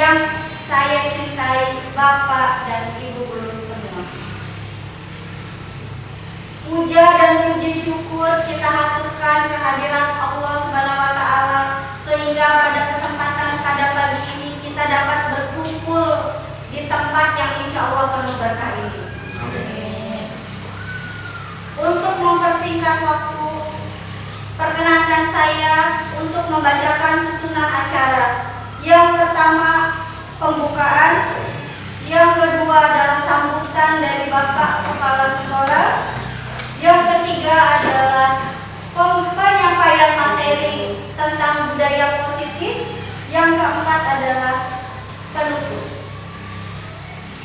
yang saya cintai Bapak dan Ibu Guru semua. Puja dan puji syukur kita haturkan kehadirat Allah Subhanahu wa Ta'ala, sehingga pada kesempatan pada pagi ini kita dapat berkumpul di tempat yang insya Allah penuh berkah ini. Amin. Untuk mempersingkat waktu, perkenankan saya untuk membacakan susunan acara. Yang pertama pembukaan, yang kedua adalah sambutan dari Bapak Kepala Sekolah, yang ketiga adalah penyampaian materi tentang budaya positif, yang keempat adalah penutup.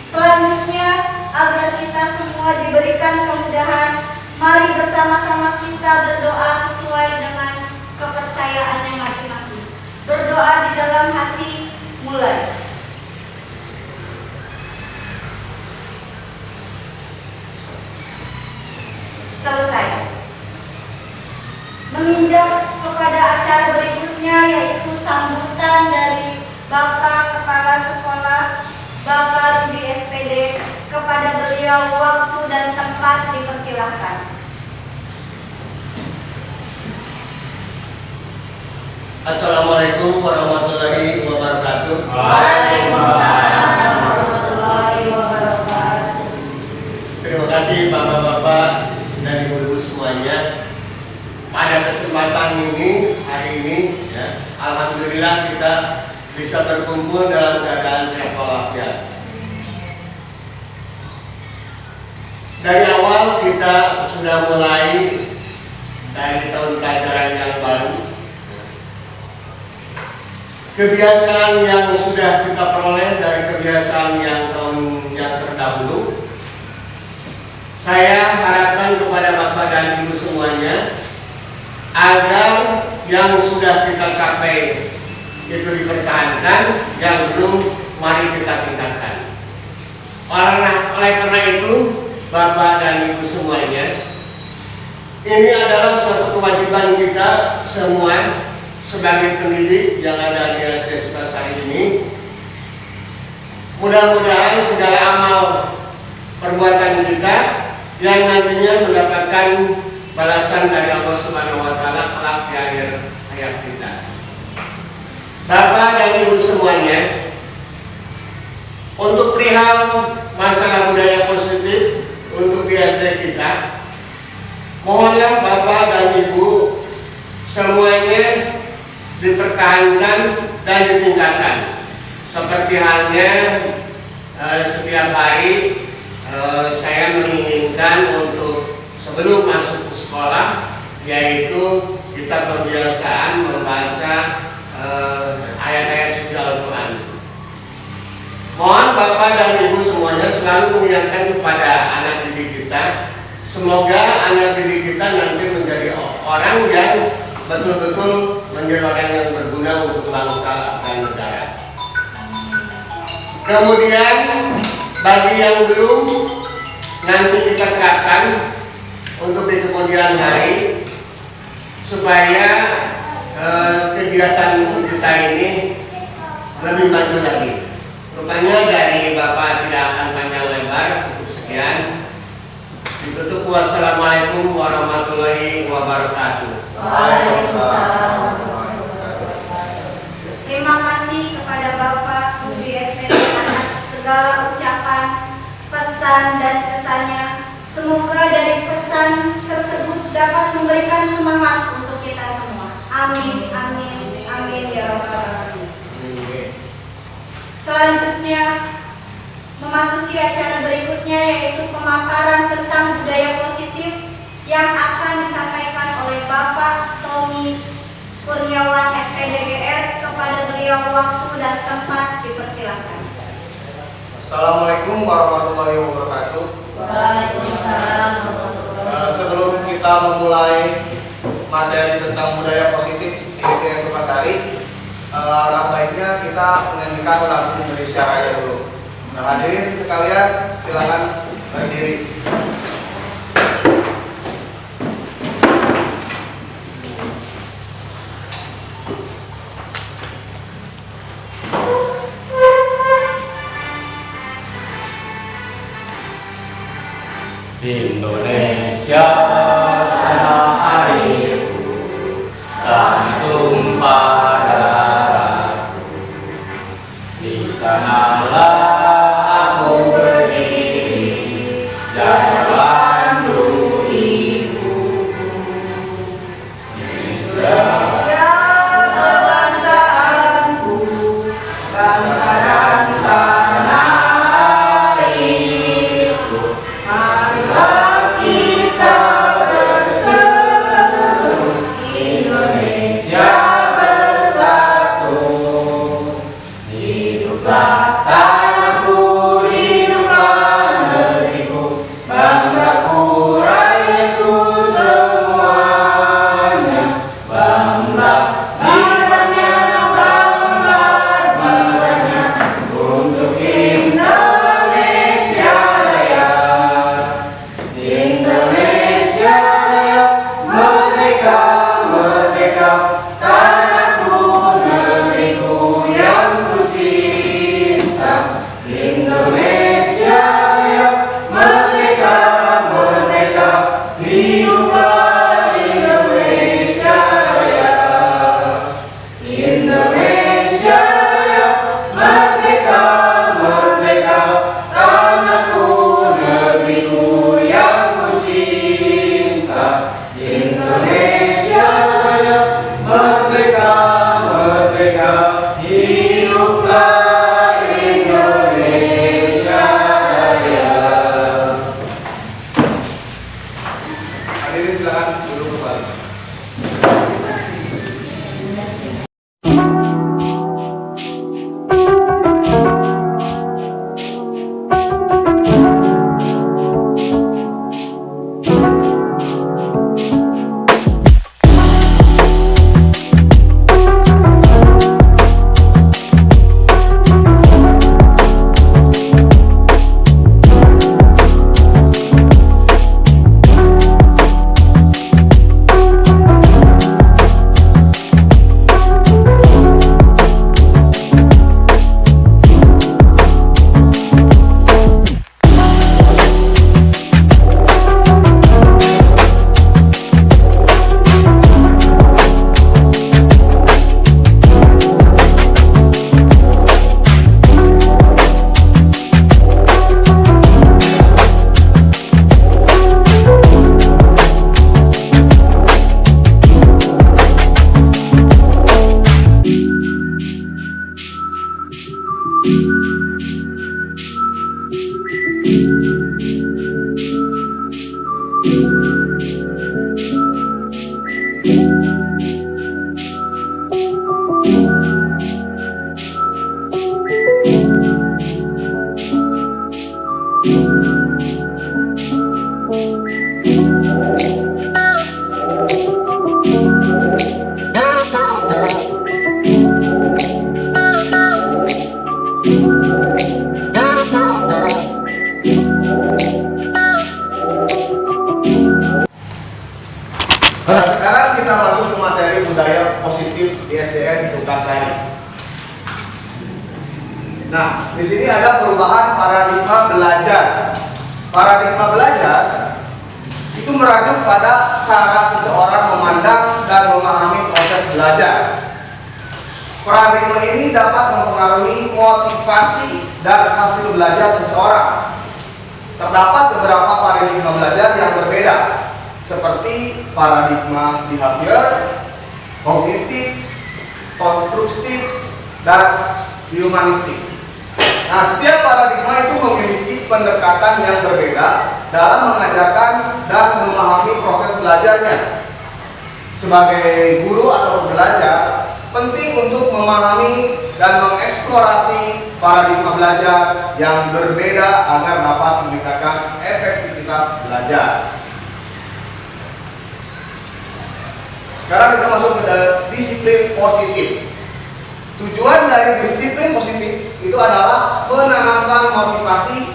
Selanjutnya, agar kita semua diberikan kemudahan, mari bersama-sama kita berdoa sesuai dengan kepercayaannya masing-masing. Berdoa di dalam hati, mulai. Selesai. Menginjak kepada acara berikutnya, yaitu sambutan dari Bapak Kepala Sekolah, Bapak Rudi SPD. Kepada beliau waktu dan tempat dipersilahkan. Assalamualaikum warahmatullahi wabarakatuh. Waalaikumsalam warahmatullahi wabarakatuh. Terima kasih bapak-bapak dan ibu-ibu semuanya. Pada kesempatan ini, hari ini, ya, alhamdulillah kita bisa berkumpul dalam keadaan sehat walafiat. Dari awal kita sudah mulai dari tahun pelajaran yang baru. Kebiasaan yang sudah kita peroleh dari kebiasaan yang tahun yang terdahulu, saya harapkan kepada Bapak dan Ibu semuanya agar yang sudah kita capai itu dipertahankan, yang belum mari kita tingkatkan. Oleh karena itu, Bapak dan Ibu semuanya, ini adalah suatu kewajiban kita semua sebagai pendidik yang ada di SD Sukasari ini. Mudah-mudahan segala amal perbuatan kita yang nantinya mendapatkan balasan dari Allah Subhanahu wa Ta'ala kelak di akhir hayat kita. Bapak dan Ibu semuanya, untuk perihal masalah budaya positif untuk di SD kita, mohonlah Bapak dan Ibu semuanya dipertahankan dan ditingkatkan. Seperti halnya setiap hari saya menginginkan untuk sebelum masuk ke sekolah, yaitu kita kebiasaan membaca ayat-ayat suci Al-Quran. Mohon Bapak dan Ibu semuanya selalu mengingatkan kepada anak didik kita. Semoga anak didik kita nanti menjadi orang yang betul-betul menjadi orang yang berguna untuk bangsa dan negara. Kemudian bagi yang belum, nanti kita terapkan untuk di kemudian hari supaya kegiatan kita ini lebih maju lagi. Rupanya dari Bapak tidak akan panjang lebar, cukup sekian. Ditutup. Wassalamualaikum warahmatullahi wabarakatuh. Waalaikumsalam. Terima kasih kepada Bapak Rudi SPD atas segala ucapan, pesan dan kesannya. Semoga dari pesan tersebut dapat memberikan semangat untuk kita semua. Amin, amin, amin ya rabbal alamin. Selanjutnya memasuki acara berikutnya, yaitu pemaparan tentang budaya positif yang akan disampaikan oleh Bapak Tommy Kurniawan SPDGR. Kepada beliau waktu dan tempat dipersilakan. Assalamualaikum warahmatullahi wabarakatuh. Waalaikumsalam. Sebelum kita memulai materi tentang budaya positif di SD Sukasari, alangkah baiknya kita menyanyikan lagu Indonesia Raya dulu. Nah, hadirin sekalian, silakan berdiri. Indonesia tanah airku, tanah tumpah darahku. Di sanalah aku berdiri, jalan dulu ibuku. Indonesia kebangsaanku, bangsa dan tanah airku. Marilah kita bersatu, Indonesia bersatu. Hiduplah tanahku, hiduplah negeriku, bangsaku, rakyatku semuanya. Bangunlah jiwanya, bangunlah jiwanya untuk Indonesia Raya. Indonesia Raya, merdeka, merdeka, tanahku, negeriku yang ku cinta. Indonesia Raya, merdeka, merdeka, hiduplah Indonesia Raya. Indonesia Raya, merdeka, merdeka, tanahku, negeriku yang ku cinta. Indonesia Raya, merdeka, merdeka, hiduplah Indonesia Raya. Hadirin silakan duduk kembali. Nah, sekarang kita masuk ke materi budaya positif di SDN Sukasari. Nah, di sini ada perubahan paradigma belajar. Paradigma belajar itu merujuk pada cara seseorang memandang dan memahami proses belajar. Paradigma ini dapat mempengaruhi motivasi dan hasil belajar seseorang. Terdapat beberapa paradigma belajar yang berbeda, seperti paradigma behavior, kognitif, konstruktif, dan humanistik. Nah, setiap paradigma itu memiliki pendekatan yang berbeda dalam mengajarkan dan memahami proses belajarnya. Sebagai guru atau belajar, penting untuk memahami dan mengeksplorasi paradigma belajar yang berbeda agar dapat meningkatkan efektivitas belajar. Sekarang kita masuk ke disiplin positif. Tujuan dari disiplin positif itu adalah menanamkan motivasi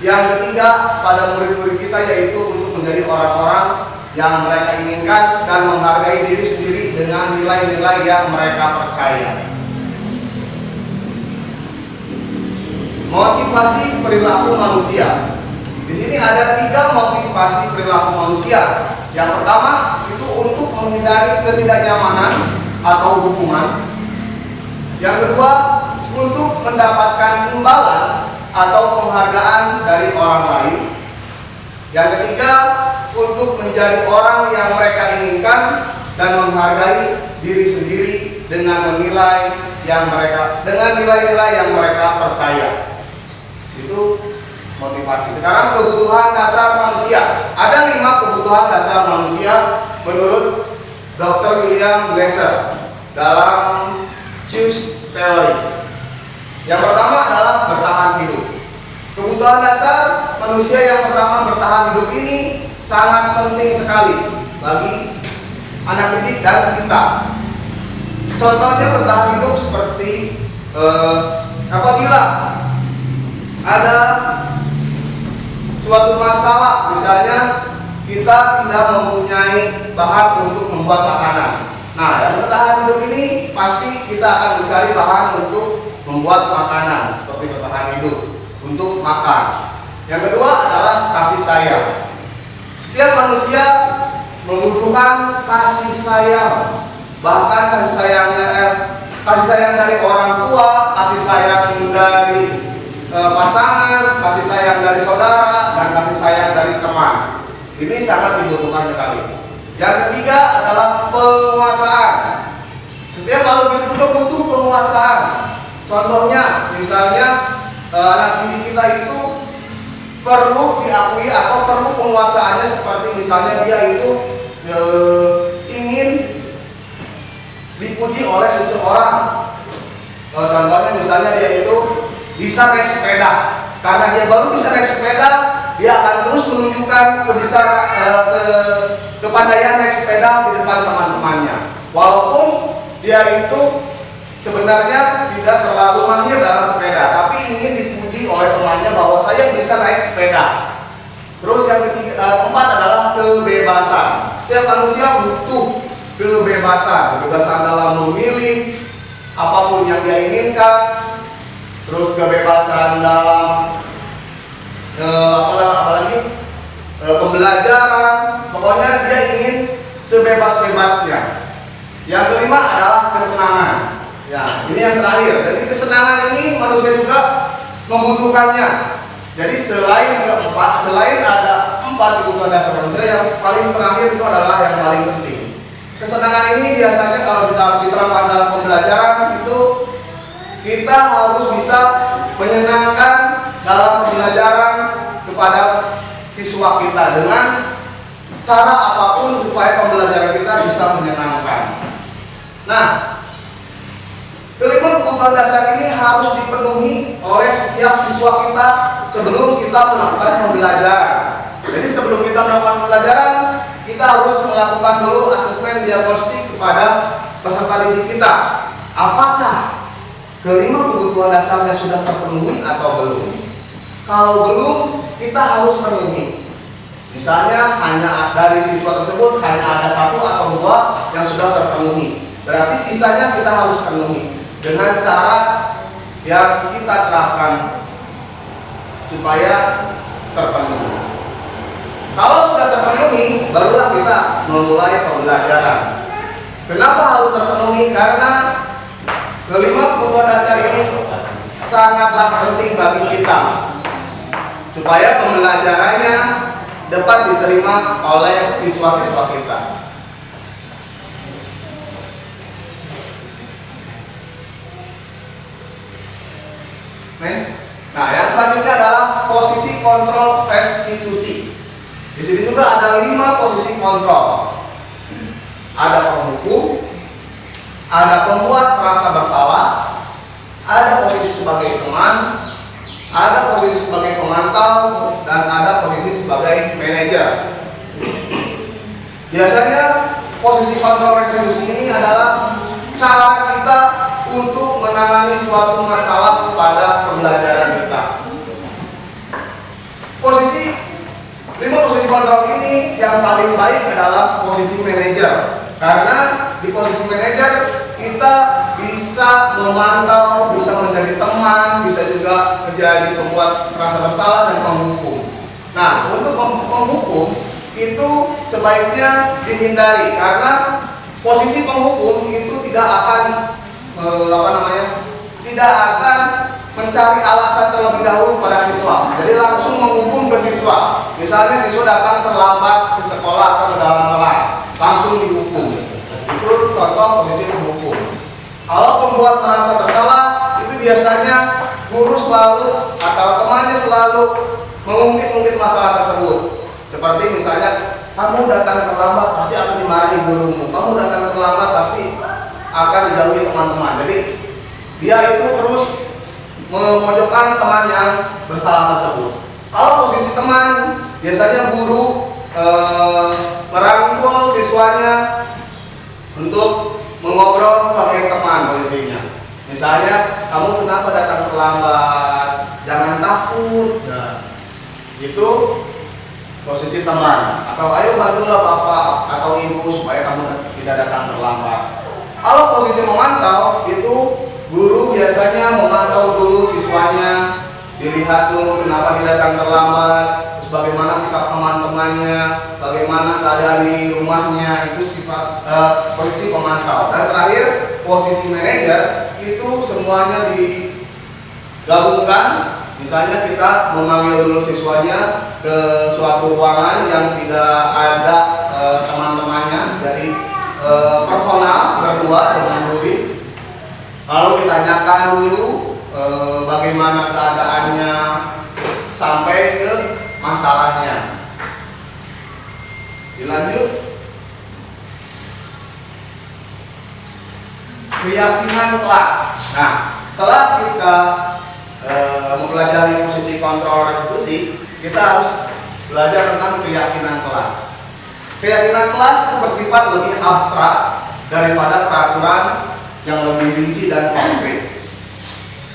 yang ketiga pada murid-murid kita, yaitu untuk menjadi orang-orang yang mereka inginkan dan menghargai diri sendiri dengan nilai-nilai yang mereka percaya. Motivasi perilaku manusia. Di sini ada 3 motivasi perilaku manusia. Yang pertama itu untuk menghindari ketidaknyamanan atau hukuman. Yang kedua untuk mendapatkan imbalan atau penghargaan dari orang lain. Yang ketiga untuk menjadi orang yang mereka inginkan dan menghargai diri sendiri dengan nilai-nilai yang mereka percaya. Itu motivasi. Sekarang kebutuhan dasar manusia. Ada 5 kebutuhan dasar manusia menurut Dr. William Glasser dalam Choose Theory. Yang pertama adalah bertahan hidup. Kebutuhan dasar manusia yang pertama bertahan hidup ini sangat penting sekali bagi anak didik dan kita. Contohnya bertahan hidup seperti apabila ada suatu masalah, misalnya kita tidak mempunyai bahan untuk membuat makanan. Nah, yang bertahan hidup ini pasti kita akan mencari bahan untuk membuat makanan, seperti bertahan hidup untuk makan. Yang kedua adalah kasih sayang. Setiap manusia membutuhkan kasih sayang, bahkan kasih sayang dari orang tua, kasih sayang dari pasangan, kasih sayang dari saudara, dan kasih sayang dari teman. Ini sangat dibutuhkan sekali. Yang ketiga adalah penguasaan. Setiap makhluk hidup butuh penguasaan. Contohnya, misalnya anak didik kita itu perlu diakui atau perlu penguasaannya, seperti misalnya dia itu ingin dipuji oleh seseorang. Contohnya misalnya dia itu bisa naik sepeda. Karena dia baru bisa naik sepeda, dia akan terus menunjukkan kepandaian naik sepeda di depan teman-temannya. Walaupun dia itu sebenarnya tidak terlalu mahir dalam sepeda, tapi ingin dipuji oleh temannya bahwa saya bisa naik sepeda. Terus yang keempat adalah kebebasan. Setiap manusia butuh kebebasan dalam memilih apapun yang dia inginkan. Terus kebebasan dalam pembelajaran. Pokoknya dia ingin sebebas-bebasnya. Yang kelima adalah kesenangan. Ya, ini yang terakhir. Jadi kesenangan ini manusia juga membutuhkannya. Jadi selain ada 4 kebutuhan dasar manusia, yang paling terakhir itu adalah yang paling penting. Kesenangan ini biasanya kalau diterapkan dalam pembelajaran itu kita harus bisa menyenangkan dalam pembelajaran kepada siswa kita dengan cara apapun supaya pembelajaran kita bisa menyenangkan. Nah, kelima kebutuhan dasar ini harus dipenuhi oleh setiap siswa kita sebelum kita melakukan pembelajaran. Jadi sebelum kita melakukan pembelajaran, kita harus melakukan dulu asesmen diagnostik kepada peserta didik kita. Apakah kelima kebutuhan dasarnya sudah terpenuhi atau belum? Kalau belum, kita harus penuhi. Misalnya hanya dari siswa tersebut hanya ada 1 atau 2 yang sudah terpenuhi. Berarti sisanya kita harus penuhi dengan cara yang kita terapkan supaya terpenuhi. Kalau sudah terpenuhi, barulah kita memulai pembelajaran. Kenapa harus terpenuhi? Karena kelima kebutuhan dasar ini sangatlah penting bagi kita supaya pembelajarannya dapat diterima oleh siswa-siswa kita. Nah, yang selanjutnya adalah posisi kontrol restitusi. Di sini juga ada 5 posisi kontrol. Ada penghukum, ada pembuat merasa bersalah, ada posisi sebagai teman, ada posisi sebagai pemantau, dan ada posisi sebagai manajer. Biasanya posisi kontrol restitusi ini adalah cara kita untuk menangani suatu masalah pada pembelajaran kita. 5 posisi kontrol ini yang paling baik adalah posisi manajer. Karena di posisi manajer kita bisa memantau, bisa menjadi teman, bisa juga menjadi pembuat merasa bersalah dan penghukum. Nah, untuk menghukum itu sebaiknya dihindari karena posisi penghukum itu tidak akan tidak akan mencari alasan terlebih dahulu pada siswa. Jadi langsung menghukum ke siswa. Misalnya siswa datang terlambat ke sekolah atau ke dalam kelas, langsung dihukum. Itu contoh posisi penghukum. Kalau pembuat merasa bersalah, itu biasanya guru selalu atau temannya selalu mengungkit-ungkit masalah tersebut. Seperti misalnya, kamu datang terlambat pasti akan dimarahi gurumu. Kamu datang terlambat pasti akan dijauhi teman-teman. Jadi dia itu terus memojokkan teman yang bersalah tersebut. Kalau posisi teman, biasanya guru merangkul siswanya untuk mengobrol sebagai teman posisinya. Misalnya, kamu kenapa datang terlambat? Jangan takut. Nah, itu posisi teman. Atau ayo bantulah bapak atau ibu supaya kamu tidak datang terlambat. Kalau posisi memantau, itu guru biasanya memantau dulu siswanya, dilihat dulu kenapa dia datang terlambat, terus bagaimana sikap teman-temannya, bagaimana keadaan di rumahnya, itu sifat posisi pemantau. Dan terakhir posisi manajer, itu semuanya digabungkan. Misalnya kita memanggil dulu siswanya ke suatu ruangan yang tidak ada teman-temannya, dari personal berdua dengan murid. Lalu ditanyakan dulu bagaimana keadaannya sampai ke masalahnya. Dilanjut. Keyakinan kelas. Nah, setelah kita mempelajari posisi kontrol restitusi, kita harus belajar tentang keyakinan kelas. Keyakinan kelas itu bersifat lebih abstrak daripada peraturan yang lebih rinci dan konkret.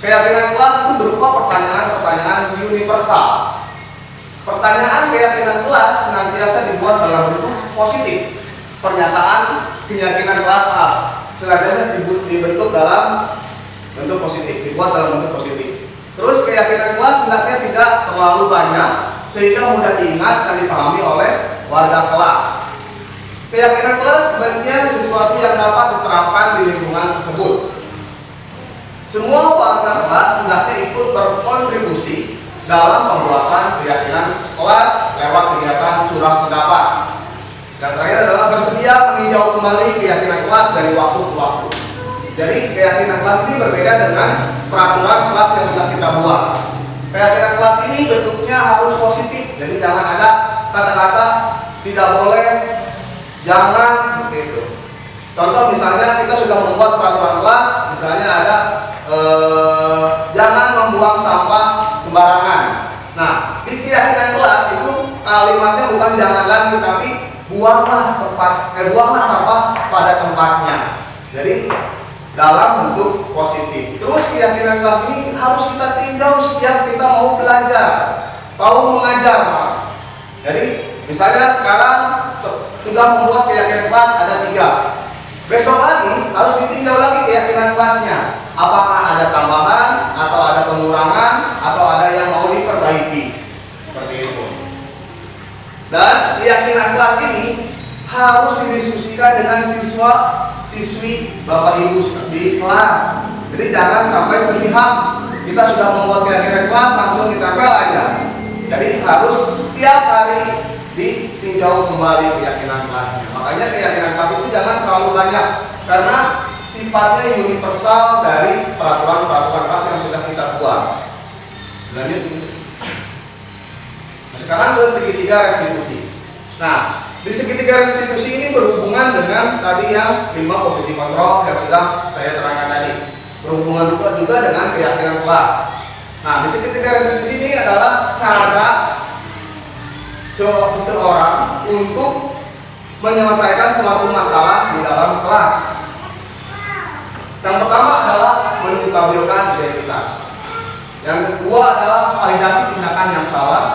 Keyakinan kelas itu berupa pertanyaan-pertanyaan universal. Pertanyaan keyakinan kelas senantiasa dibuat dalam bentuk positif. Pernyataan keyakinan kelas A senantiasa dibentuk dalam bentuk positif, dibuat dalam bentuk positif. Terus keyakinan kelas hendaknya tidak terlalu banyak sehingga mudah diingat dan dipahami oleh warga kelas. Keyakinan kelas sebenarnya sesuatu yang dapat diterapkan di lingkungan tersebut. Semua warga kelas hendaknya ikut berkontribusi dalam pembuatan keyakinan kelas lewat kegiatan curah pendapat. Dan terakhir adalah bersedia meninjau kembali keyakinan kelas dari waktu ke waktu. Jadi keyakinan kelas ini berbeda dengan peraturan kelas yang sudah kita buat. Keyakinan kelas ini bentuknya harus positif. Jadi jangan ada kata-kata tidak boleh, jangan, seperti itu. Contoh misalnya kita sudah membuat peraturan kelas, misalnya ada jangan membuang sampah sembarangan. Nah, di keyakinan kelas itu kalimatnya bukan jangan lagi, tapi buanglah sampah pada tempatnya. Jadi dalam bentuk positif. Terus keyakinan kelas ini harus kita tinjau setiap kita mau belajar, mau mengajar. Jadi misalnya sekarang sudah membuat keyakinan kelas ada 3. Besok lagi harus ditinjau lagi keyakinan kelasnya. Apakah ada tambahan atau ada pengurangan atau ada yang mau diperbaiki. Seperti itu. Dan keyakinan kelas ini harus didiskusikan dengan siswi Bapak Ibu di kelas. Jadi jangan sampai sepihak kita sudah membuat keyakinan kelas langsung ditempel aja. Jadi harus setiap hari ditinjau kembali keyakinan kelasnya. Makanya keyakinan kelas itu jangan terlalu banyak karena sifatnya universal dari peraturan-peraturan kelas yang sudah kita buat. Lanjut. Nah, sekarang ke segitiga restitusi. Nah, di segitiga restitusi ini berhubungan dengan tadi yang 5 posisi kontrol yang sudah saya terangkan tadi. Berhubungan juga dengan keyakinan kelas. Nah, di segitiga restitusi ini adalah cara seseorang untuk menyelesaikan suatu masalah di dalam kelas. Yang pertama adalah menstabilkan identitas. Yang kedua adalah validasi tindakan yang salah.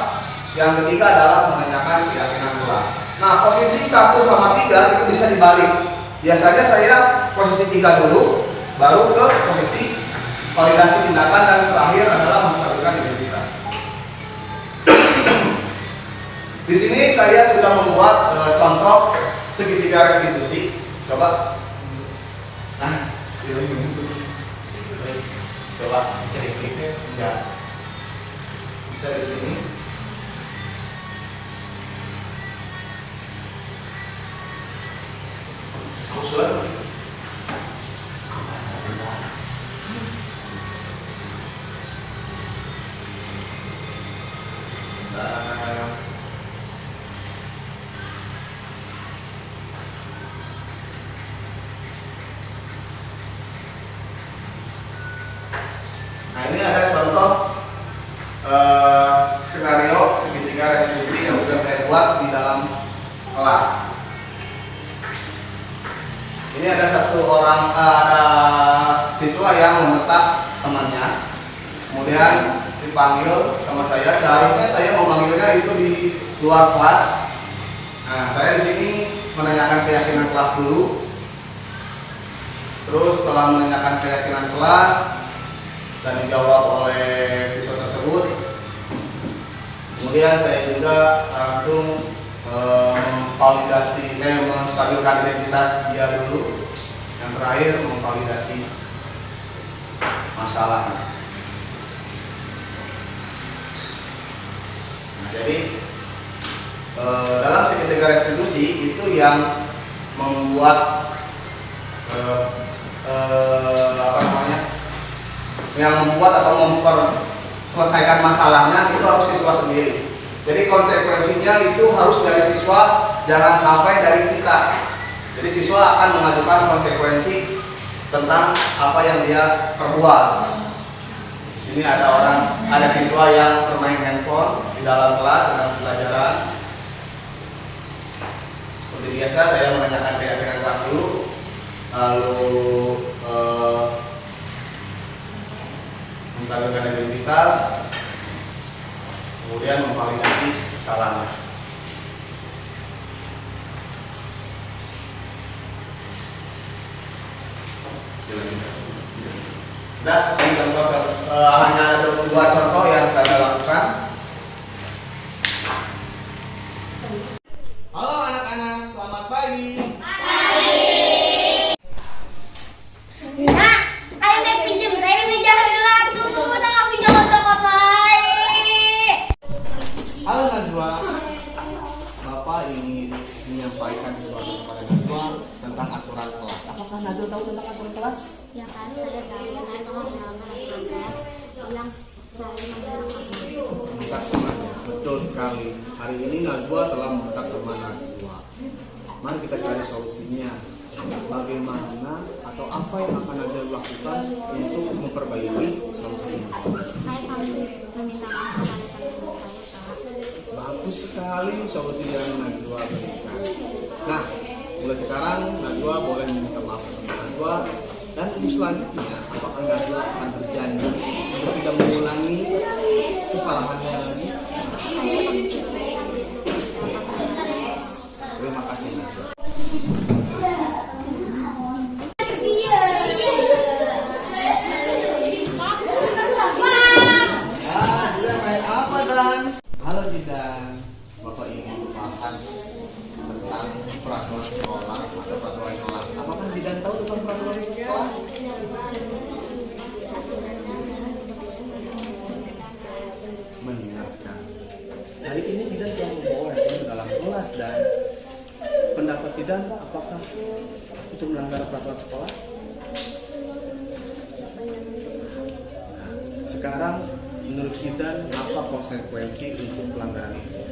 Yang ketiga adalah menanyakan keyakinan kelas. Nah, posisi 1 sama 3 itu bisa dibalik. Biasanya saya posisi 3 dulu, baru ke posisi validasi tindakan, dan terakhir adalah menstabilkan identitas. Di sini saya sudah membuat contoh segitiga restitusi. Coba. Nah, ini. Coba bisa diklik ya? Ya. Bisa di sini. Usulan. Nah, ini ada contoh skenario segitiga restitusi yang sudah saya buat di dalam kelas. Ini ada ada siswa yang memetak temannya, kemudian dipanggil sama saya. Seharusnya saya memanggilnya itu di luar kelas. Nah, saya di sini menanyakan keyakinan kelas dulu. Terus setelah menanyakan keyakinan kelas dan dijawab oleh siswa tersebut, kemudian saya juga langsung menstabilkan identitas dia dulu. Yang terakhir memvalidasi masalahnya. Nah, jadi dalam segitiga restitusi itu yang membuat yang membuat atau memperselesaikan masalahnya itu harus siswa sendiri. Jadi konsekuensinya itu harus dari siswa, jangan sampai dari kita. Jadi siswa akan mengajukan konsekuensi tentang apa yang dia perbuat. Di sini ada siswa yang bermain handphone di dalam kelas dalam pelajaran. Seperti biasa saya menanyakan keyakinan kelas dulu, lalu menstabilkan identitas, kemudian memvalidasi kesalahannya. Nah, ini contoh hanya ada dua contoh yang saya lakukan. Halo anak-anak, selamat pagi. Nah, ayo deh pinjem, saya pinjam dulu, tengah pinjam sama baik. Halo Najwa, Bapak ingin menyampaikan sesuatu kepada Najwa tentang aturan kelas. Apakah Najwa tahu tentang aturan kelas? Ya kan, saya tahu. Saya tahu dalam yang saya Meminta temannya, betul sekali. Hari ini Najwa telah meminta teman Najwa. Mari kita cari solusinya. Bagaimana atau apa yang akan Najwa lakukan untuk memperbaiki solusinya? saya paling meminta maaf kepada teman saya, Pak. Bagus sekali solusi yang Najwa berikan. Nah, mulai sekarang Najwa boleh meminta maaf kepada Najwa. Dan untuk selanjutnya, apakah Najwa akan berjanji untuk tidak mengulangi kesalahannya lagi? Terima kasih Najwa. Apa Dan? Halo Jidan, Bapak ingin membahas tentang peraturan sekolah atau peraturan kelas. Apakah Jidan tahu tentang peraturan kelas? Benar sekali. Hari ini Jidan telah membawa ke dalam kelas dan pendapat Jidan apakah itu melanggar peraturan sekolah? Nah, sekarang menurut Jidan apa konsekuensi untuk pelanggaran itu?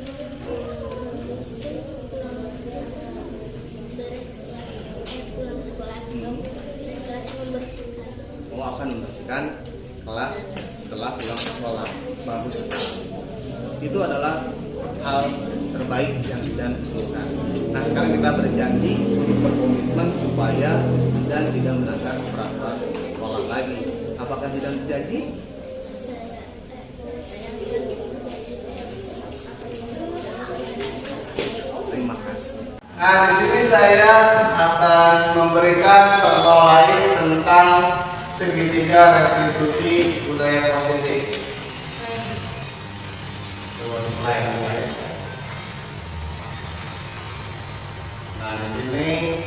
Akan membersihkan kelas setelah pulang sekolah. Bagus sekali. Itu adalah hal terbaik yang Jidan usulkan. Nah, sekarang kita berjanji untuk berkomitmen supaya Jidan tidak melanggar peraturan sekolah lagi. Apakah Jidan berjanji? Terima kasih. Nah, di sini saya akan memberikan contoh lain tentang segitiga restitusi budaya positif. Nah, di sini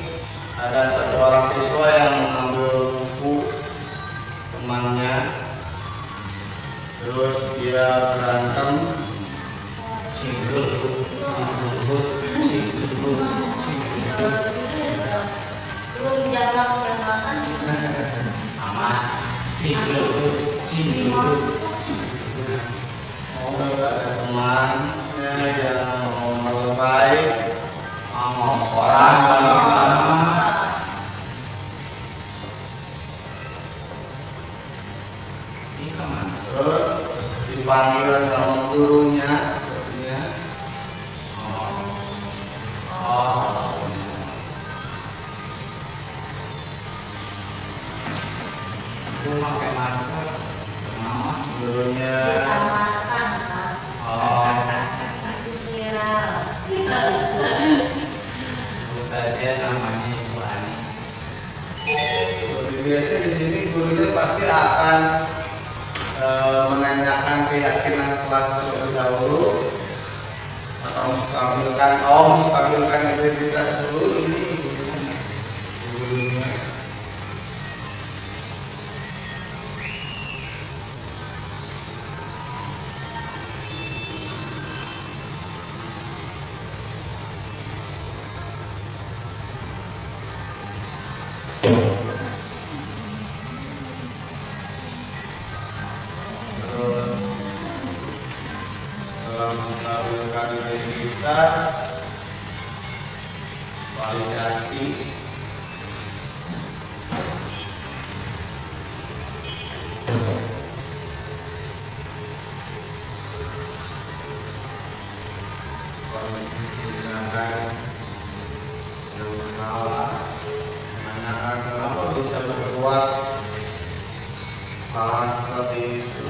ada satu orang siswa yang mengambil buku temannya, terus dia berantem. Belum jawab yang makan. Oh, ada temannya yang mau melerai orang. Terus dipanggil sama gurunya sepertinya. Gurunya Disamakan, Pak. Viral. biasanya di sini gurunya pasti akan menanyakan keyakinan kelas terlebih dahulu atau menstabilkan identitas dulu. Ini gurunya. Terus setelah menstabilkan identitas, validasi. Menggunakan yang salah, menanyakan kenapa bisa berbuat salah seperti itu.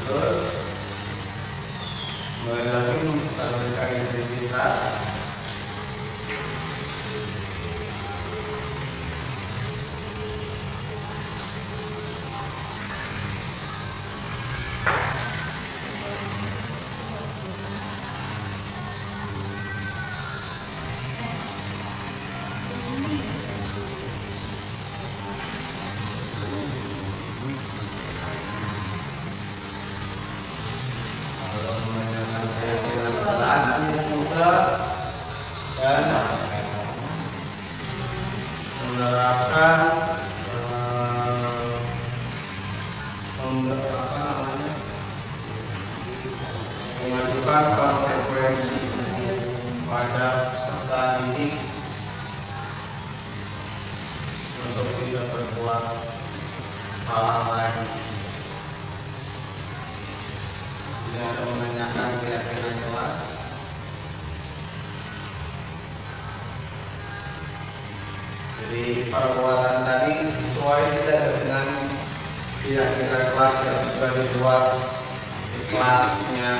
Terus mulai lagi menstabilkan identitas. Menanyakan keyakinan kelas juga dan menerapkan mengajukan konsekuensi pada peserta didik untuk tidak berbuat salah lagi. Tidak ada menanyakan keyakinan kelas. Jadi perbuatan tadi sesuai tidak dengan keyakinan kelas yang sudah dibuat di kelasnya.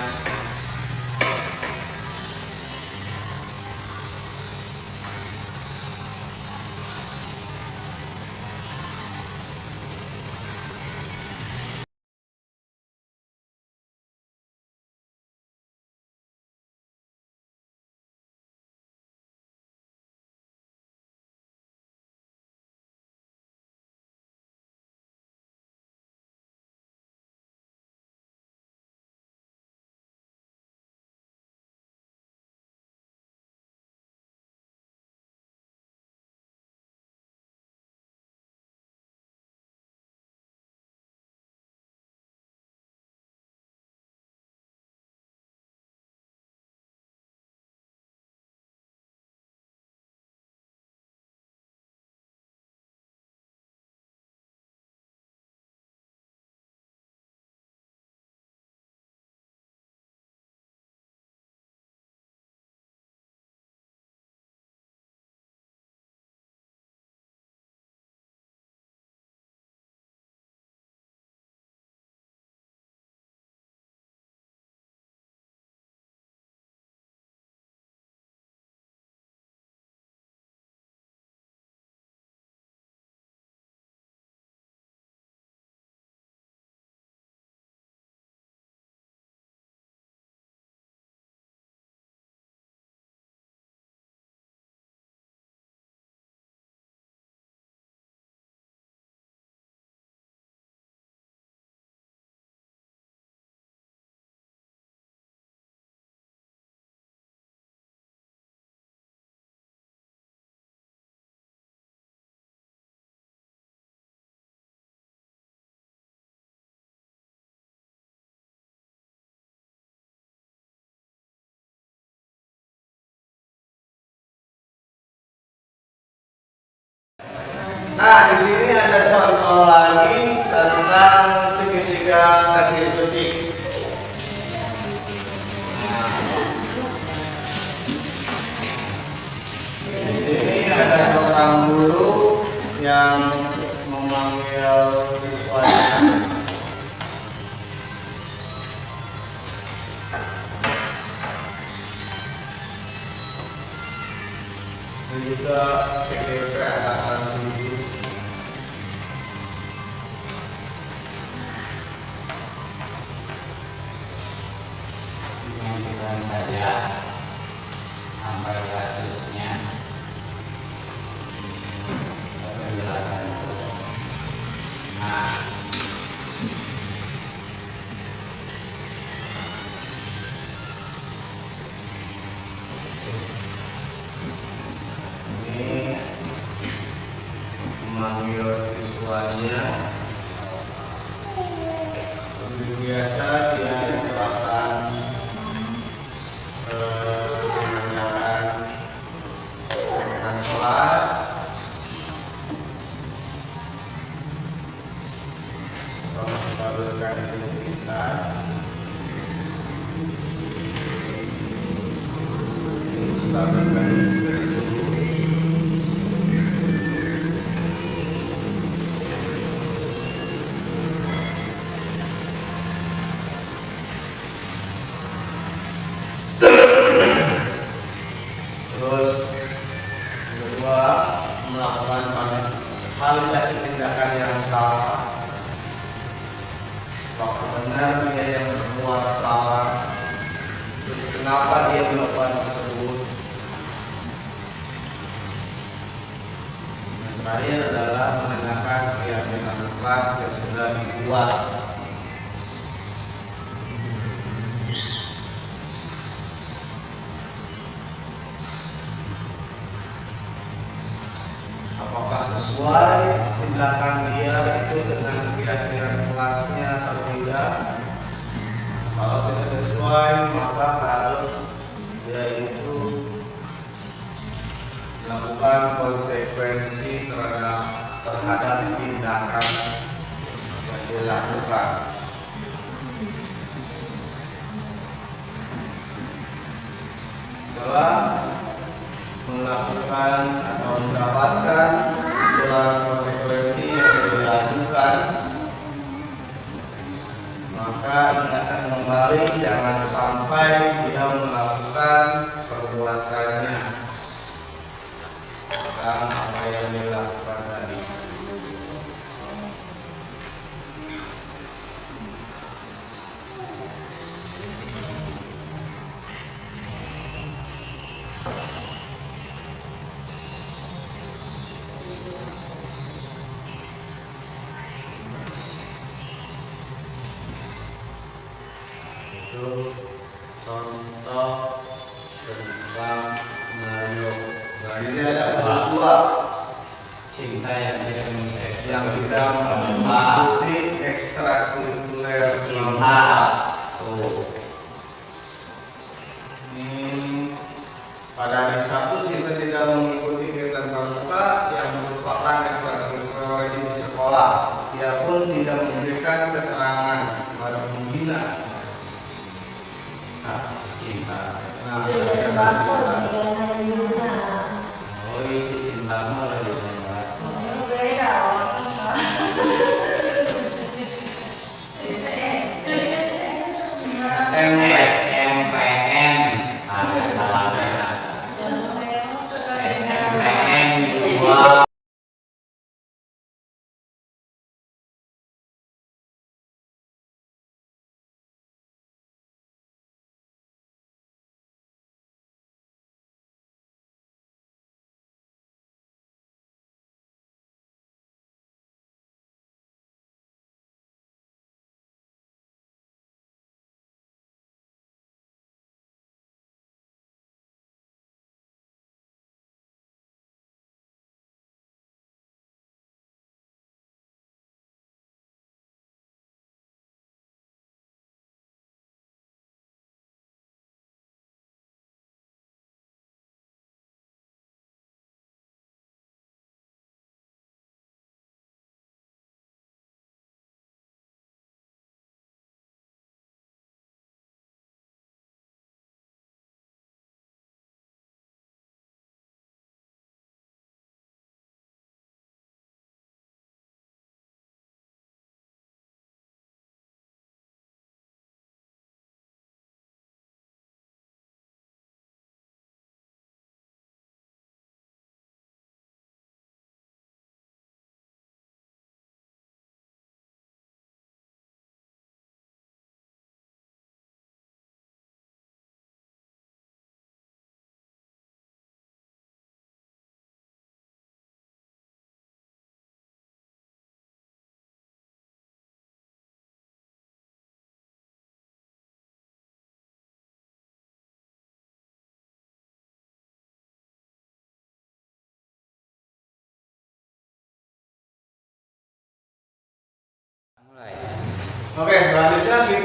Nah, di sini ada contoh lagi tentang segitiga restitusi. Di sini ada seorang guru yang memanggil siswanya. Dan juga PDP akan tujuh. Dimajukan saja sampai kasusnya penjelasan itu. Nah, Ini memanggil siswanya. Seperti biasa dia akan menanyakan tentang kelas, menstabilkan identitas, menstabilkan identitas. Terus kedua, melakukan validasi tindakan yang salah. Apakah benar dia yang berbuat salah? Terus kenapa dia melakukan tersebut? Yang terakhir adalah menanyakan keyakinan kelas yang sudah dibuat. Apakah sesuai tindakan dia itu dengan keyakinan kelasnya atau tidak? Kalau tidak sesuai, maka harus dia itu melakukan konsekuensi terhadap tindakan yang dilakukan. Setelah melakukan atau mendapatkan gelar konsekuensi yang dilakukan, maka ingatkan kembali jangan sampai dia melakukan perbuatannya tentang apa yang dilakukan tadi. Itu contoh tentang Mario. Jadi ada dua cinta yang tidak mengikat yang tidak mengikuti ekstrakurikuler cinta. Ini pada hari Sabtu kita tidak mengikuti kegiatan pramuka yang merupakan ekstrakurikuler di sekolah. Dia pun tidak memberikan keterangan pada pembina. Cinta. Nah, Oh, isi cinta malah dibahas. SMPN ada salahnya. SMPN 2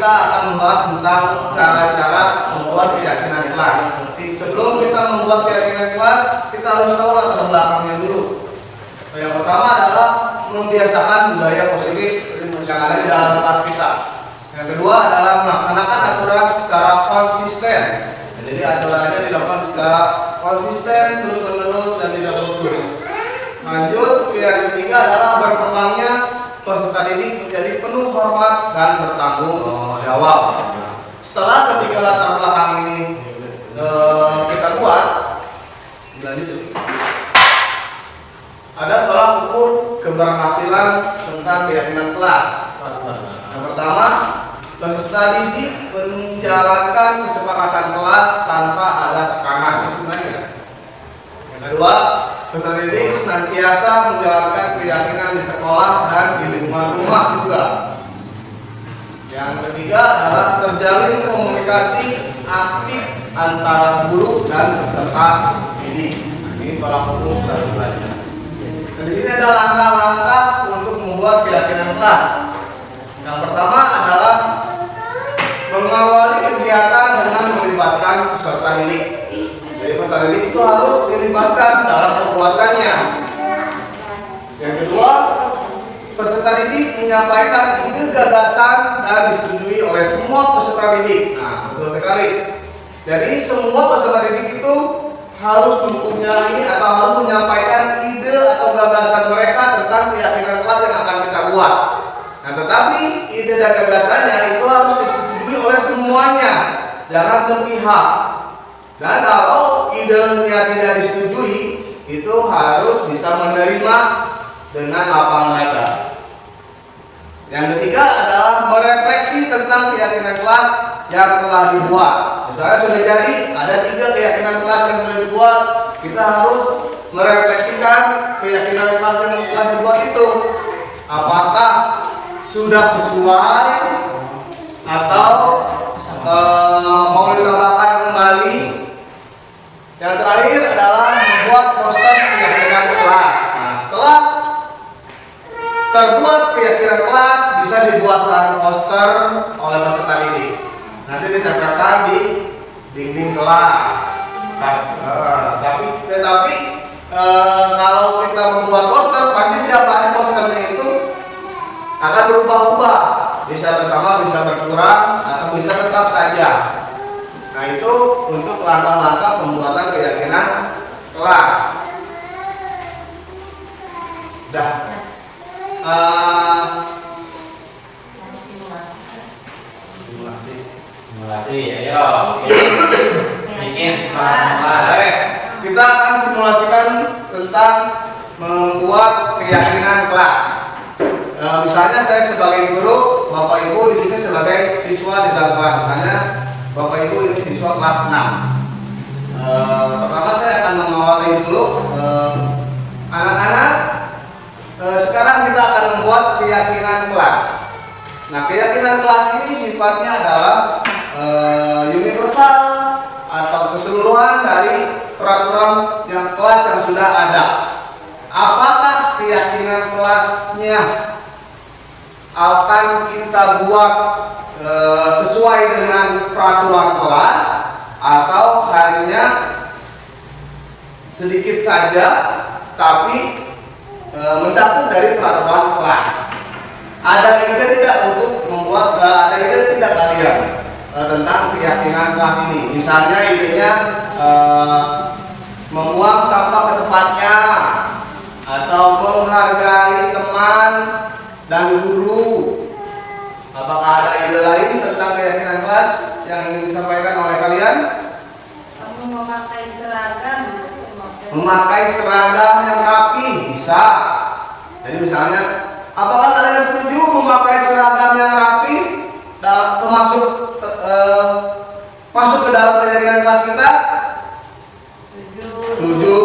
kita akan membahas tentang cara-cara membuat keyakinan kelas. Sebelum kita membuat keyakinan kelas, kita harus tahu latar belakangnya dulu. Yang pertama adalah membiasakan budaya positif yang ada di dalam kelas kita. Yang kedua adalah melaksanakan aturan secara konsisten. Jadi aturannya dilakukan secara konsisten, terus-menerus, dan tidak putus. Lanjut, yang ketiga adalah berkembangnya peserta didik menjadi penuh hormat dan bertanggung jawab. Setelah ketiga latar belakang ini kita buat, dilanjut. Ada tolak ukur keberhasilan tentang keyakinan kelas. Yang pertama, peserta didik menjalankan kesepakatan kelas tanpa ada tekanan. Yang kedua, peserta didik senantiasa menjalankan keyakinan di sekolah dan di lingkungan rumah juga. Yang ketiga adalah terjalin komunikasi aktif antara guru dan peserta didik. Ini tolak ukur keberhasilannya. Dan di sini ada langkah-langkah untuk membuat keyakinan kelas. Yang pertama adalah mengawali kegiatan dengan melibatkan peserta didik. Jadi peserta didik itu harus dilibatkan dalam perbuatannya. Yang kedua, peserta didik menyampaikan ide gagasan dan disetujui oleh semua peserta didik. Nah, betul sekali. Jadi semua peserta didik itu harus mempunyai atau harus menyampaikan ide atau gagasan mereka tentang keyakinan kelas yang akan kita buat. Nah, tetapi ide dan gagasannya itu harus disetujui oleh semuanya, jangan sepihak. Dan kalau idenya tidak disetujui, itu harus bisa menerima dengan lapang dada. Yang ketiga adalah merefleksi tentang keyakinan kelas yang telah dibuat. Misalnya sudah jadi ada 3 keyakinan kelas yang sudah dibuat, kita harus merefleksikan keyakinan kelas yang telah dibuat itu. Apakah sudah sesuai atau mau ditambahkan kembali. Yang terakhir adalah membuat poster keyakinan kelas. Nah, setelah terbuat keyakinan kelas, bisa dibuatkan poster oleh peserta didik. Nanti ditempelkan di dinding kelas. Tetapi kalau kita membuat poster, pasti setiap hari posternya itu akan berubah-ubah. Bisa bertambah, bisa berkurang, atau bisa tetap saja. Nah, itu untuk langkah-langkah pembuatan keyakinan kelas. Dah. Simulasi, ayo. Bikin semangat. Kita akan simulasikan tentang membuat keyakinan kelas. Misalnya saya sebagai guru, Bapak Ibu di sini sebagai siswa di dalam kelas. Misalnya Bapak Ibu ini siswa kelas 6. Pertama saya akan mengawali dulu anak-anak. Sekarang kita akan membuat keyakinan kelas. Nah, keyakinan kelas ini sifatnya adalah universal atau keseluruhan dari peraturan yang kelas yang sudah ada. Apakah keyakinan kelasnya akan kita buat sesuai dengan peraturan kelas atau hanya sedikit saja tapi mencakup dari peraturan kelas? Ada ide tidak untuk membuat ada ide tidak kalian tentang keyakinan kelas ini? Misalnya idenya membuang sampah ke tempatnya, atau menghargai teman dan guru. Apakah ada ide lain tentang keyakinan kelas yang ingin disampaikan oleh kalian? Kamu memakai seragam, Memakai seragam yang rapi bisa. Jadi misalnya, apakah kalian setuju memakai seragam yang rapi masuk ke dalam keyakinan kelas kita? Setuju.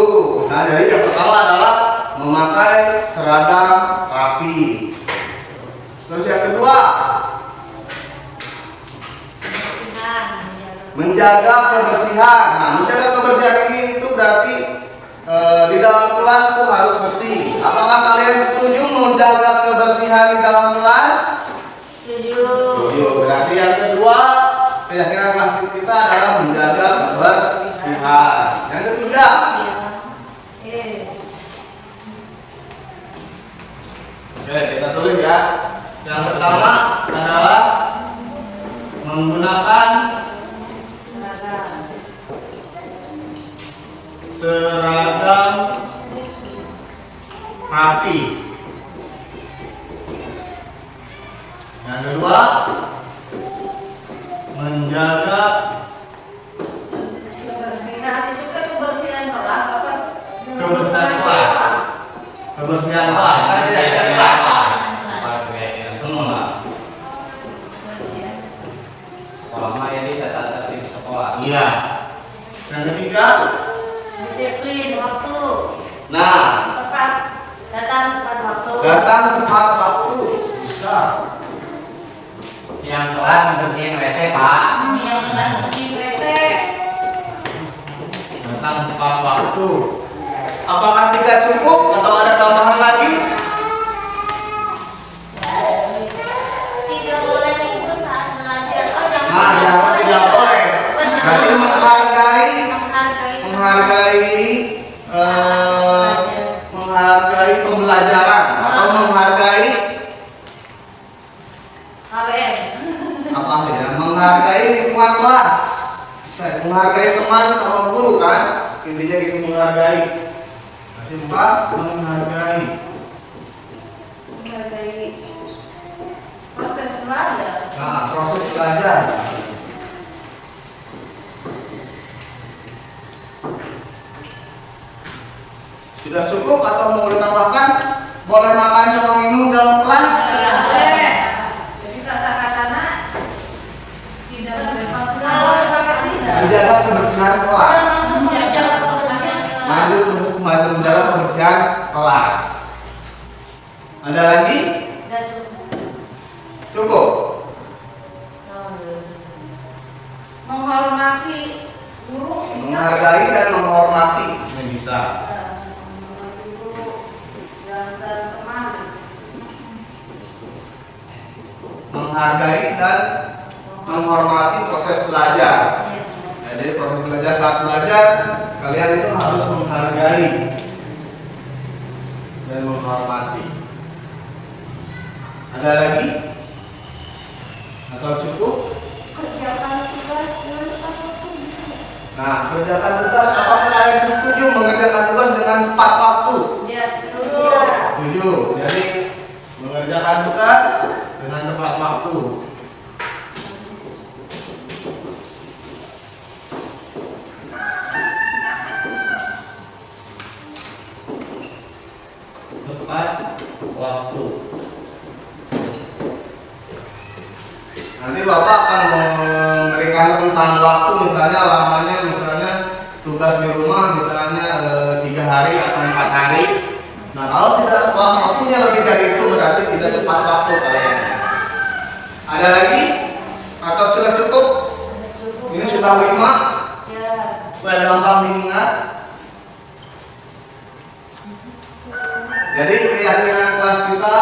Nah, jadi yang pertama adalah memakai seragam rapi. Terus yang kedua, menjaga kebersihan. Nah, menjaga kebersihan ini itu berarti di dalam kelas itu harus bersih. Apakah kalian setuju menjaga kebersihan di dalam kelas? Setuju. Setuju. Berarti yang Nah, yang ketiga. Oke, kita tulis ya. Yang pertama adalah menggunakan seragam rapi. Yang kedua, menjaga Kebersihan itu kan kebersihan kelas apa? kebersihan kelas. Kebersihan kelas, kan tidak ada kelas. Semua. Sekolah mah ini tata tertib sekolah. Iya. Yang ketiga, Disiplin waktu. nah, Tepat. Datang tepat waktu. datang tepat waktu. Bisa. Yang telat membersihin WC, Pak. Yang telah bersih WC. Datang tepat waktu. Apakah tiga cukup atau ada tambahan lagi? Tidak boleh libur saat belajar. Oh, jangan. Nah, yang tidak boleh. Berarti menghargai pembelajaran atau menghargai KBM. apa ya? Menghargai lingkungan kelas. Bisa ya? Menghargai teman sama guru kan? Intinya gitu, menghargai. Berarti empat, menghargai. Menghargai proses belajar. Nah, proses belajar. Sudah cukup atau mau ditambahkan? Boleh makan sama minum dalam kelas? Boleh. Jadi kata-katanya Tidak kalau pakai tidak. Menjaga kebersihan kelas. Menjaga kebersihan. Maju menjaga kebersihan kelas. Ada lagi? Dan cukup. Cukup. Menghormati guru bisa. Menghargai dan menghormati. Ini bisa. Menghormati guru dan teman. Menghargai dan menghormati proses belajar. Nah, jadi proses belajar, saat belajar kalian itu harus menghargai dan menghormati. Ada lagi? Atau cukup? Kerjakan tugas dengan tepat waktu bisa. Nah, kerjakan tugas. Apakah kalian setuju mengerjakan tugas dengan tepat waktu? Ya, setuju. Setuju. Jadi mengerjakan tugas dengan tepat waktu. Tepat waktu. Nanti Bapak akan memberikan tentang waktu, misalnya lamanya, misalnya tugas di rumah misalnya 3 hari atau 4 hari. Nah, kalau tidak waktunya lebih dari itu berarti tidak tepat waktu kalian. Ada lagi? Atau sudah cukup? Ini sudah 5 Ya. supaya gampang diingat. Jadi keyakinan kelas kita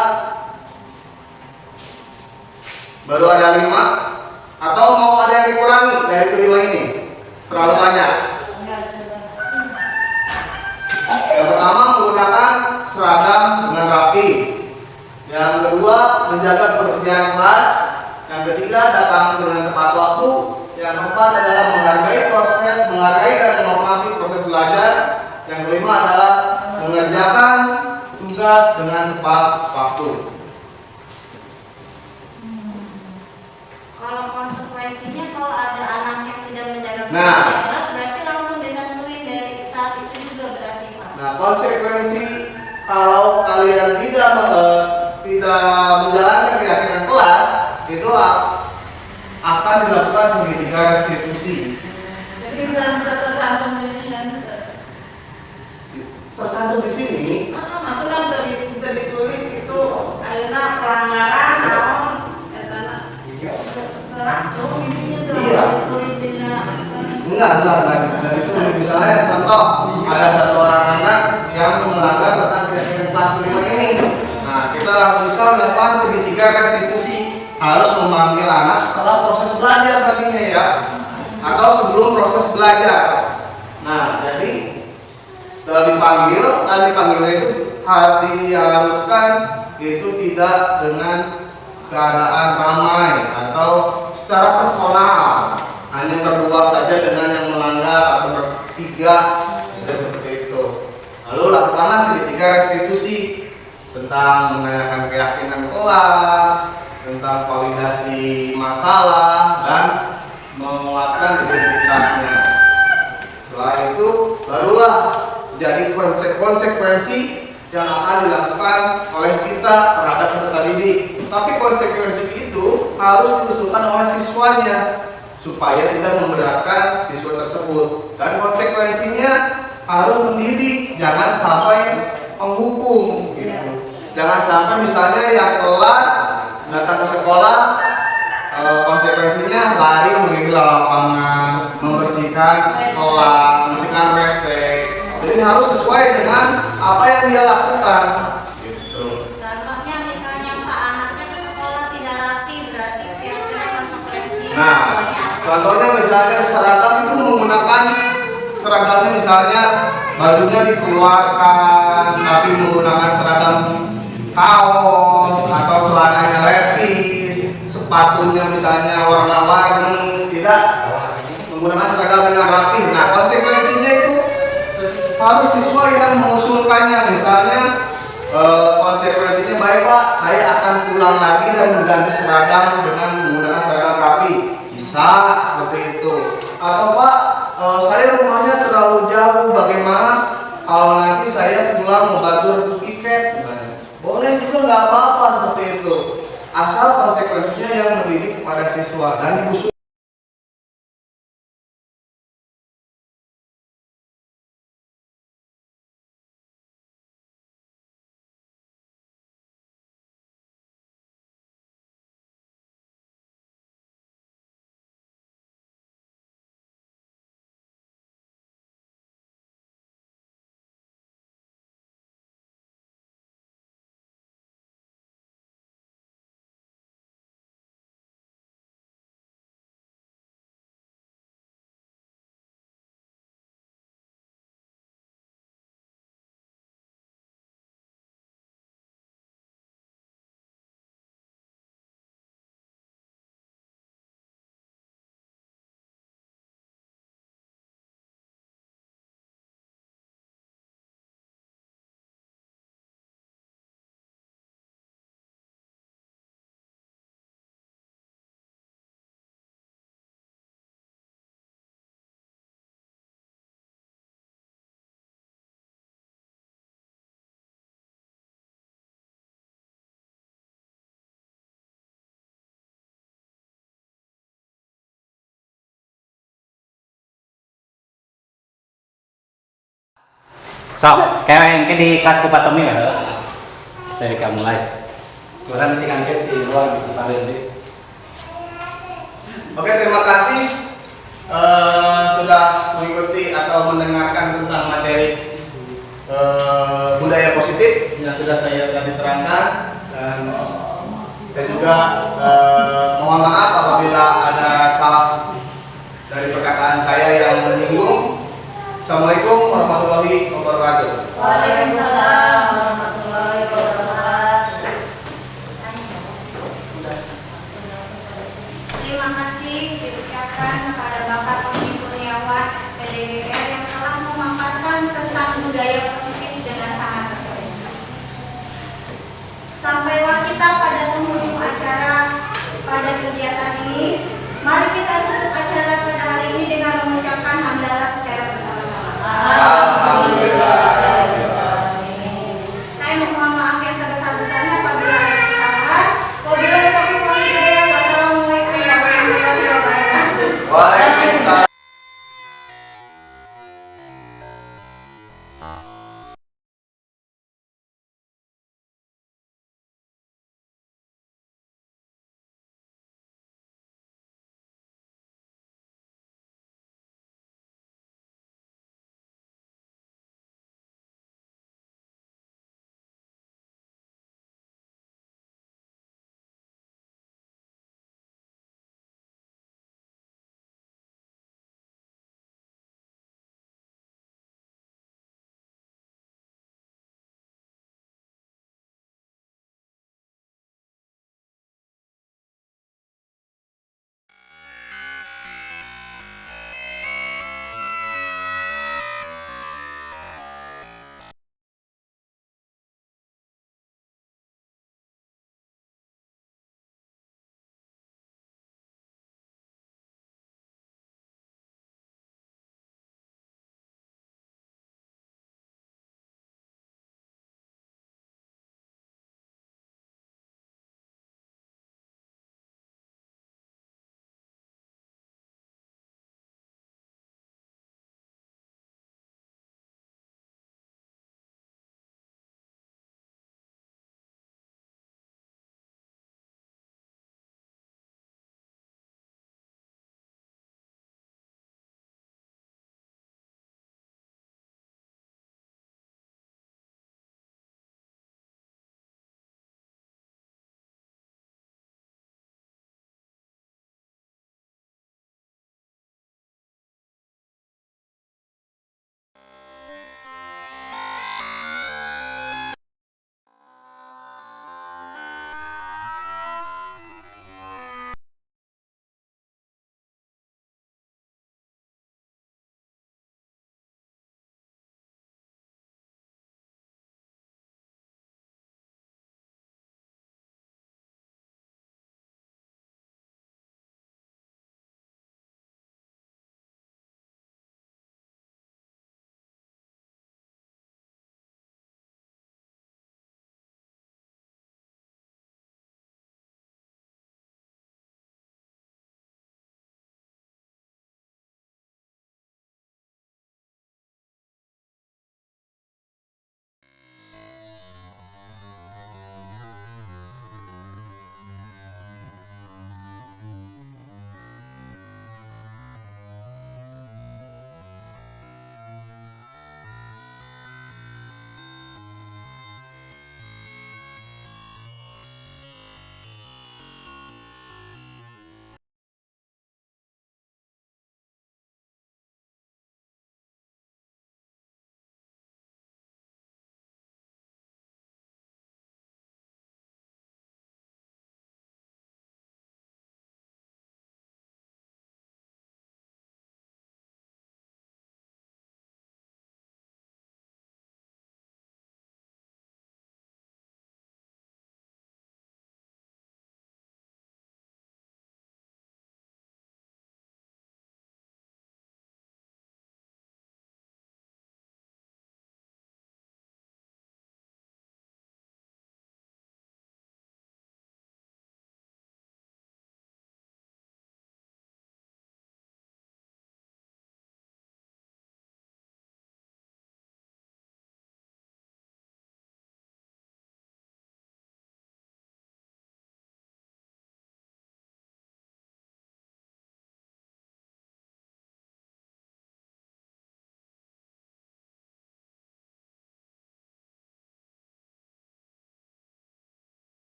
baru ada 5 atau mau ada yang dikurangi dari kelima ini? Terlalu banyak. Enggak sudah. Yang pertama, menggunakan seragam dengan rapi. Yang kedua, menjaga kebersihan kelas. Yang ketiga, datang dengan tepat waktu. Yang keempat adalah menghargai dan menghormati proses belajar. Yang kelima adalah mengerjakan tugas dengan tepat waktu. Kalau konsekuensinya kalau ada anak yang tidak menjaga Nah. kebersihan, berarti langsung ditentui dari saat itu juga berarti Pak. Nah, konsekuensi kalau kalian tidak menjalankan keyakinan kelas itu akan dilakukan segitiga restitusi. Jadi bilang tercantum ini kan. Tercantum di sini. Maksudnya udah ditulis itu ayeuna pelanggaran naon etana. Langsung ininya tuh Iya. ditulis dina. Enggak ditulis. Misalnya contoh ada satu orang anak yang melanggar tentang keyakinan kelas 5 ini. Nah, kita langsung bisa melakukan segitiga restitusi. Harus memanggil anak setelah proses belajar tadinya ya, atau sebelum proses belajar. dipanggil, dan dipanggilnya itu diharuskan itu tidak dengan keadaan ramai atau secara personal, hanya berdua saja dengan yang melanggar atau bertiga seperti itu. Lalu lakukanlah segitiga restitusi tentang menanyakan keyakinan kelas, tentang validasi masalah, dan menguatkan identitasnya. Setelah itu barulah jadi konsekuensi yang akan dilakukan oleh kita terhadap peserta didik. Tapi konsekuensi itu harus diusulkan oleh siswanya supaya tidak memberatkan siswa tersebut, dan konsekuensinya harus mendidik, jangan sampai menghukum gitu. Jangan sampai misalnya yang telat datang ke sekolah, konsekuensinya lari mengelilingi lapangan, membersihkan kelas, membersihkan WC. Jadi harus sesuai dengan apa yang dia lakukan gitu. Contohnya misalnya Pak, anaknya ke sekolah tidak rapi, berarti kira-kira konsekuensi Nah, contohnya misalnya seragam itu menggunakan seragamnya, misalnya bajunya dikeluarkan tapi menggunakan seragam kaos atau celananya lepis, sepatunya misalnya warna-warni, tidak menggunakan seragam dengan rapi. Nah, konsekuensinya itu harus siswa yang mengusulkannya. Misalnya konsekuensinya, baik Pak, saya akan pulang lagi dan mengganti seragam dengan menggunakan seragam rapi, bisa seperti itu. Atau Pak, saya rumahnya terlalu jauh, bagaimana kalau nanti saya pulang membantu piket? Boleh juga, nggak apa-apa seperti itu, asal konsekuensinya yang mendidik kepada siswa dan diusul. Sok, kayak yang di cut ku patomi ya. Dari kamu mulai. Kurang nanti kan di luar paling di. Oke, terima kasih sudah mengikuti atau mendengarkan tentang materi budaya positif yang sudah saya tadi terangkan, dan juga mohon maaf apabila ada salah dari perkataan saya yang menyinggung. Assalamualaikum warahmatullahi wabarakatuh. Waalaikumsalam warahmatullahi wabarakatuh. Terima kasih diucapkan kepada Bapak Tommy Kurniawan, PDGR, yang telah memaparkan tentang budaya positif dengan sangat terbaik. Sampailah kita pada penghujung acara pada kegiatan ini. Mari kita tutup acara pada hari ini dengan mengucapkan hamdalah secara bersama-sama. Alhamdulillah. Saya mohon maaf yang sebesar-besarnya apabila ada kesalahan. Wabillahi taufiq wal hidayah. Wassalamualaikum warahmatullahi wabarakatuh. Waalaikumsalam.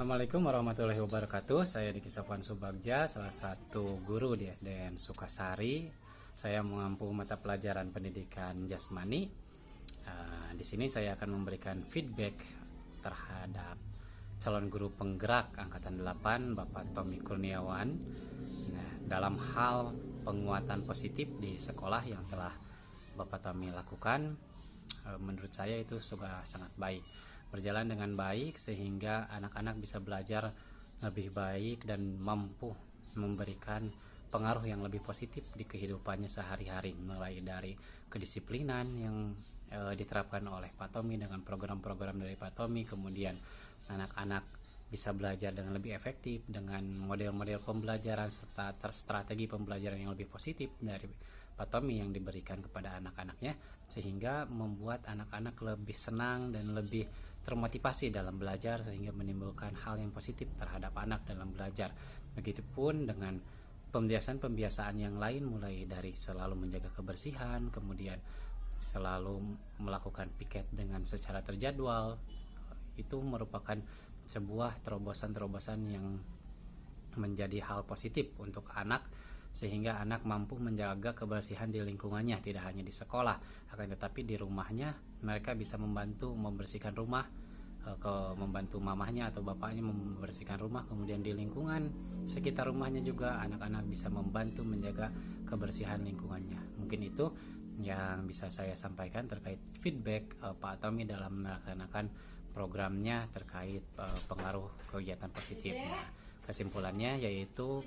Assalamualaikum warahmatullahi wabarakatuh. Saya Diki Sofwan Subagja, salah satu guru di SDN Sukasari. Saya mengampu mata pelajaran pendidikan jasmani. Di sini saya akan memberikan feedback terhadap calon guru penggerak angkatan 8 Bapak Tommy Kurniawan. Nah, dalam hal penguatan positif di sekolah yang telah Bapak Tommy lakukan, menurut saya itu sudah sangat baik, berjalan dengan baik sehingga anak-anak bisa belajar lebih baik dan mampu memberikan pengaruh yang lebih positif di kehidupannya sehari-hari, mulai dari kedisiplinan yang diterapkan oleh Pak Tommy dengan program-program dari Pak Tommy, kemudian anak-anak bisa belajar dengan lebih efektif dengan model-model pembelajaran serta strategi pembelajaran yang lebih positif dari Pak Tommy yang diberikan kepada anak-anaknya, sehingga membuat anak-anak lebih senang dan lebih termotivasi dalam belajar sehingga menimbulkan hal yang positif terhadap anak dalam belajar. Begitupun dengan pembiasaan-pembiasaan yang lain, mulai dari selalu menjaga kebersihan, kemudian selalu melakukan piket dengan secara terjadwal. Itu merupakan sebuah terobosan-terobosan yang menjadi hal positif untuk anak, sehingga anak mampu menjaga kebersihan di lingkungannya, tidak hanya di sekolah, akan tetapi di rumahnya mereka bisa membantu membersihkan rumah, membantu mamahnya atau bapaknya membersihkan rumah, kemudian di lingkungan sekitar rumahnya juga anak-anak bisa membantu menjaga kebersihan lingkungannya. Mungkin itu yang bisa saya sampaikan terkait feedback Pak Tommy dalam melaksanakan programnya terkait pengaruh kegiatan positif. Nah, kesimpulannya yaitu